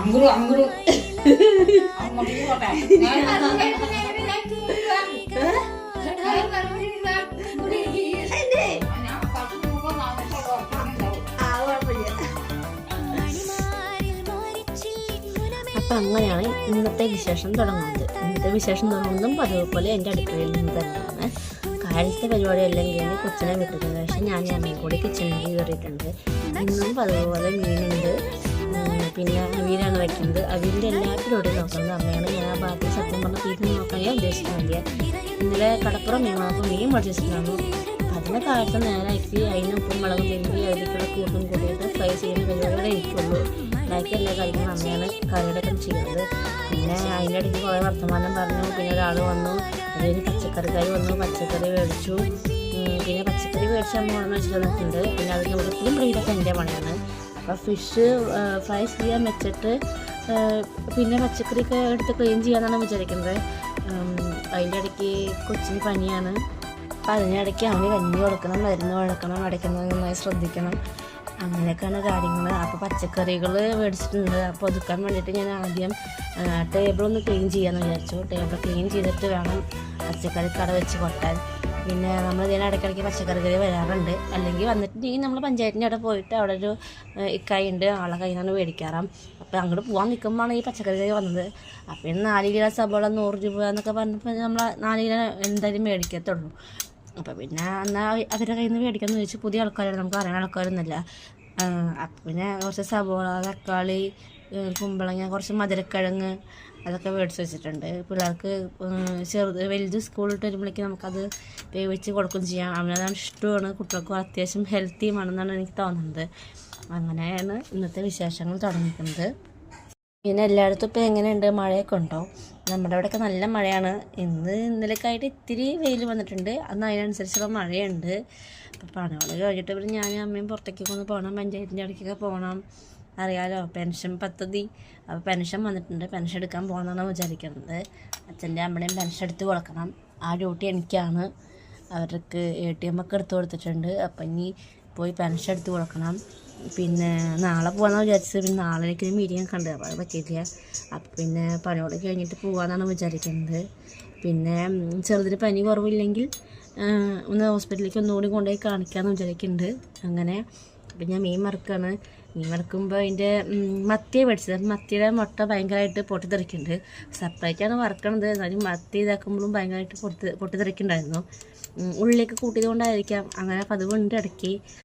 അങ്ങോട്ട് അങ്ങോട്ട് അങ്ങോട്ടേക്ക് പോട്ടെ. അപ്പം അങ്ങനെയാണ് ഇന്നത്തെ വിശേഷം തുടങ്ങുന്നത്. ഇന്നത്തെ വിശേഷം തുടങ്ങുന്നതും പതിവുപോലെ എൻ്റെ അടുക്കളയിൽ നിന്ന് തന്നെയാണ്. കാലത്തെ പരിപാടിയെല്ലാം കഴിഞ്ഞ് കൊച്ചിനെ വിട്ടതിന് ശേഷം ഞാൻ അമ്മയും കൂടി കിച്ചണിലേക്ക് കയറിയിട്ടുണ്ട്. ഇന്നും പതിവുപോലെ മീനുണ്ട്. പിന്നെ അവിയലാണ് വയ്ക്കുന്നത്. അവിയലിൻ്റെ എല്ലാ പരിപാടിയും നോക്കുന്നത് അമ്മയാണ്. ഞാൻ ആ ഭാഗത്ത് സത്യം പറഞ്ഞാൽ തീർന്ന് നോക്കാനേ ഉദ്ദേശിക്കുന്നില്ല. ഇന്നലെ കടപ്പുറം മീൻ വാങ്ങുമ്പോൾ മീൻ പഠിച്ചിട്ടുണ്ടായിരുന്നു. അതിനെ കാലത്ത് നേരാക്കി അതിന് ഉപ്പും മുളകും തിരുമ്പി അതിലേക്കുള്ള കൂട്ടും കൂടിയിട്ട് ഫ്രൈ ചെയ്യുന്ന പരിപാടികളെ എനിക്കുള്ളൂ. ബാക്കി എല്ലാ കാര്യങ്ങളും അമ്മയാണ് കറിയുടെയൊക്കെ ചെയ്യുന്നത്. പിന്നെ അതിൻ്റെ ഇടയ്ക്ക് കുറേ വർത്തമാനം പറഞ്ഞു. പിന്നെ ഒരാൾ വന്നു, അതിന് പച്ചക്കറിക്കാർ വന്നു, പച്ചക്കറി മേടിച്ചു. പിന്നെ പച്ചക്കറി മേടിച്ച് അമ്മ കൊണ്ടെന്ന് വെച്ചിട്ട് വന്നിട്ടുണ്ട്. പിന്നെ അതിൻ്റെ ഉടുപ്പിലും ബ്രീഡൊക്കെ എൻ്റെ പണിയാണ്. അപ്പോൾ ഫിഷ് ഫ്രൈ ചെയ്യാൻ വെച്ചിട്ട് പിന്നെ പച്ചക്കറിയൊക്കെ എടുത്ത് ക്ലീൻ ചെയ്യാമെന്നാണ് വിചാരിക്കുന്നത്. അതിൻ്റെ ഇടയ്ക്ക് കൊച്ചിന് പനിയാണ്. അപ്പോൾ അതിനിടയ്ക്ക് അവന് കഞ്ഞി കൊടുക്കണം, മരുന്ന് കൊടുക്കണം, അടയ്ക്കുന്നത് നന്നായി ശ്രദ്ധിക്കണം. അങ്ങനെയൊക്കെയാണ് കാര്യങ്ങൾ. അപ്പോൾ പച്ചക്കറികൾ മേടിച്ചിട്ടുണ്ട്. അപ്പോൾ ഒതുക്കാൻ വേണ്ടിയിട്ട് ഞാൻ ആദ്യം ടേബിളൊന്ന് ക്ലീൻ ചെയ്യാമെന്ന് വിചാരിച്ചു. ടേബിൾ ക്ലീൻ ചെയ്തിട്ട് വേണം പച്ചക്കറി കട വെച്ച് കൊട്ടാൻ. പിന്നെ നമ്മൾ ഇതിന് ഇടയ്ക്കിടയ്ക്ക് പച്ചക്കറി കറി വരാറുണ്ട്. അല്ലെങ്കിൽ വന്നിട്ടുണ്ടെങ്കിൽ നമ്മൾ പഞ്ചായത്തിൻ്റെ അവിടെ പോയിട്ട് അവിടെ ഒരു ഇക്കായി ഉണ്ട്, ആളെ കയ്യിൽ നിന്നാണ് മേടിക്കാറാം. അപ്പോൾ അങ്ങോട്ട് പോകാൻ നിൽക്കുമ്പോഴാണ് ഈ പച്ചക്കറി കറി വന്നത്. അപ്പോൾ 4 കിലോ സബോള 100 രൂപ എന്നൊക്കെ പറഞ്ഞപ്പോൾ നമ്മൾ 4 കിലോ എന്തായാലും മേടിക്കത്തുള്ളൂ. അപ്പോൾ പിന്നെ എന്നാൽ അവരുടെ കയ്യിൽ നിന്ന് മേടിക്കാമെന്ന് ചോദിച്ചു. പുതിയ ആൾക്കാരാണ്, നമുക്ക് അറിയുന്ന ആൾക്കാരൊന്നുമല്ല. അപ്പം പിന്നെ കുറച്ച് സബോള, തക്കാളി, കുമ്പളങ്ങ, കുറച്ച് മധുരക്കിഴങ്ങ് അതൊക്കെ മേടിച്ച് വെച്ചിട്ടുണ്ട്. പിള്ളേർക്ക് വലുത് സ്കൂളിട്ട് വരുമ്പോഴേക്കും നമുക്കത് വേവിച്ച് കൊടുക്കുകയും ചെയ്യാം. അവനതാണ് ഇഷ്ടമാണ്. കുട്ടികൾക്ക് അത്യാവശ്യം ഹെൽത്തിയുമാണെന്നാണ് എനിക്ക് തോന്നുന്നത്. അങ്ങനെയാണ് ഇന്നത്തെ വിശേഷങ്ങൾ തുടങ്ങിക്കുന്നത്. പിന്നെ എല്ലായിടത്തും ഇപ്പോൾ എങ്ങനെയുണ്ട്, മഴയൊക്കെ ഉണ്ടോ? നമ്മുടെ അവിടെയൊക്കെ നല്ല മഴയാണ്. ഇന്നലെയൊക്കെയായിട്ട് ഇത്തിരി വെയിൽ വന്നിട്ടുണ്ട്. അന്ന് അതിനനുസരിച്ചുള്ള മഴയുണ്ട്. അപ്പോൾ പണികൾ കഴിഞ്ഞിട്ട് പിന്നെ ഞാനും അമ്മയും പുറത്തേക്കൊക്കെ ഒന്ന് പോകണം, പഞ്ചായത്തിൻ്റെ ഇടയ്ക്കൊക്കെ പോകണം. അറിയാലോ, പെൻഷൻ പദ്ധതി. അപ്പോൾ പെൻഷൻ വന്നിട്ടുണ്ട്. പെൻഷൻ എടുക്കാൻ പോകണമെന്നാണ് വിചാരിക്കുന്നത്. അച്ഛൻ്റെ അമ്മയുടെയും പെൻഷൻ എടുത്ത് കൊടുക്കണം. ആ ഡ്യൂട്ടി എനിക്കാണ്. അവർക്ക് ATM ഒക്കെ എടുത്ത് കൊടുത്തിട്ടുണ്ട്. അപ്പം ഇനി പോയി പെൻഷൻ എടുത്ത് കൊടുക്കണം. പിന്നെ നാളെ പോകാമെന്നാണ് വിചാരിച്ചത്. പിന്നെ നാളെ എനിക്കൊരു മീറ്റിംഗ് ഒക്കെ ഉണ്ട്. അപ്പോൾ അത് പറ്റിയില്ല. അപ്പം പിന്നെ പണിയോട് കഴിഞ്ഞിട്ട് പോകാമെന്നാണ് വിചാരിക്കുന്നത്. പിന്നെ ചെറുതിന് പനി കുറവില്ലെങ്കിൽ ഒന്ന് ഹോസ്പിറ്റലിലേക്ക് ഒന്നുകൂടി കൊണ്ടുപോയി കാണിക്കാമെന്ന് വിചാരിക്കുന്നുണ്ട്. അങ്ങനെ അപ്പം ഞാൻ മീൻ വറുക്കുകയാണ്. മീൻ വറുക്കുമ്പോൾ അതിൻ്റെ മത്തിയെ മേടിച്ചത്. മത്തിയുടെ മുട്ട ഭയങ്കരമായിട്ട് പൊട്ടിത്തെറിക്കുന്നുണ്ട്. സെപ്പറേറ്റാണ് വറുക്കണത്. എന്നാലും മത്തി ഇതാക്കുമ്പോഴും ഭയങ്കരമായിട്ട് പൊട്ടിത്തെറിക്കുന്നുണ്ടായിരുന്നു. ഉള്ളിലേക്ക് കൂട്ടിയത് കൊണ്ടായിരിക്കാം. അങ്ങനെ പതിവുണ്ട് ഇടയ്ക്ക്.